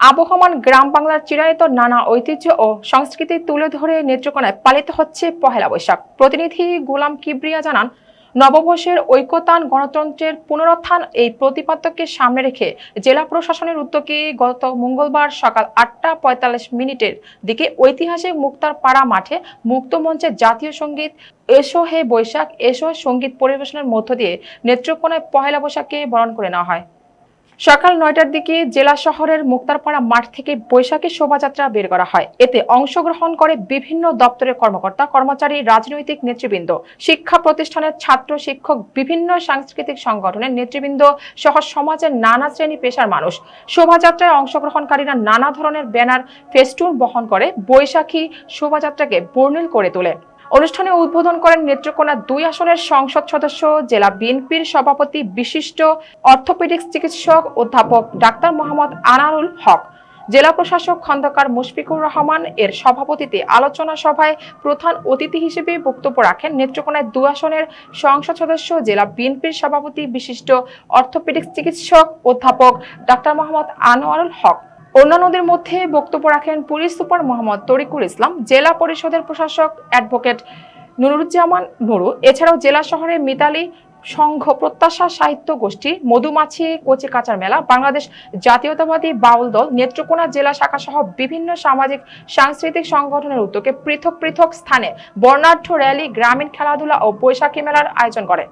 আবহমান গ্রাম বাংলার চিরায়ত নানা ঐতিহ্য ও সংস্কৃতি তুলে ধরে নেত্রকোনায় পালিত হচ্ছে পহেলা বৈশাখ। প্রতিনিধি গোলাম কিবরিয়া জানান, নববর্ষের ঐকতান গণতন্ত্রের পুনরুত্থান এই প্রতিপাদ্যকে সামনে রেখে জেলা প্রশাসনের উদ্যোগে গত মঙ্গলবার সকাল 8:45 দিকে ঐতিহাসিক মুক্তারপাড়া মাঠে মুক্তমঞ্চে জাতীয় সঙ্গীত এসো হে বৈশাখ এসো সঙ্গীত পরিবেশনের মধ্য দিয়ে নেত্রকোনায় পহেলা বৈশাখকে বরণ করে নেওয়া হয়। সকাল 9টার দিকে জেলা শহরের মুক্তারপাড়া মাঠ থেকে বৈশাখী শোভাযাত্রা বের করা হয়। এতে অংশগ্রহণ করে বিভিন্ন দপ্তরের কর্মকর্তা কর্মচারী, রাজনৈতিক নেতৃবৃন্দ, শিক্ষা প্রতিষ্ঠানের ছাত্র শিক্ষক, বিভিন্ন সাংস্কৃতিক সংগঠনের নেতৃবৃন্দ সহ সমাজের নানা শ্রেণী পেশার মানুষ। শোভাযাত্রায় অংশগ্রহণকারীরা নানা ধরনের ব্যানার, ফেস্টুন বহন করে বৈশাখী শোভাযাত্রাকে বর্ণিল করে তোলে। অনুষ্ঠানে উদ্বোধন করেন নেত্রকোনা 2 আসনের সংসদ সদস্য, জেলা বিএনপির সভাপতি, বিশিষ্ট অর্থোপেডিক্স চিকিৎসক অধ্যাপক ডাক্তার মোহাম্মদ আনারুল হক। জেলা প্রশাসক খন্দকার মুশফিকুর রহমান এর সভাপতিত্বে আলোচনা সভায় প্রধান অতিথি হিসেবে বক্তব্য রাখেন নেত্রকোনায় 2 আসনের সংসদ সদস্য, জেলা বিএনপির সভাপতি, বিশিষ্ট অর্থোপেডিক্স চিকিৎসক অধ্যাপক ডাক্তার মোহাম্মদ আনোয়ারুল হক। অন্যান্যদের মধ্যে বক্তব্য রাখেন পুলিশ সুপার মোহাম্মদ তরিকুল ইসলাম, জেলা পরিষদের প্রশাসক অ্যাডভোকেট নুরুজ্জামান নুরু। এছাড়াও জেলা শহরের মিতালি সংঘ, প্রত্যাশা সাহিত্য গোষ্ঠী, মধুমাছি কচি কাঁচার মেলা, বাংলাদেশ জাতীয়তাবাদী বাউল দল, নেত্রকোনা জেলা শাখা সহ বিভিন্ন সামাজিক সাংস্কৃতিক সংগঠনের উদ্যোগে পৃথক পৃথক স্থানে বর্ণাঢ্য র্যালি, গ্রামীণ খেলাধুলা ও বৈশাখী মেলার আয়োজন করে।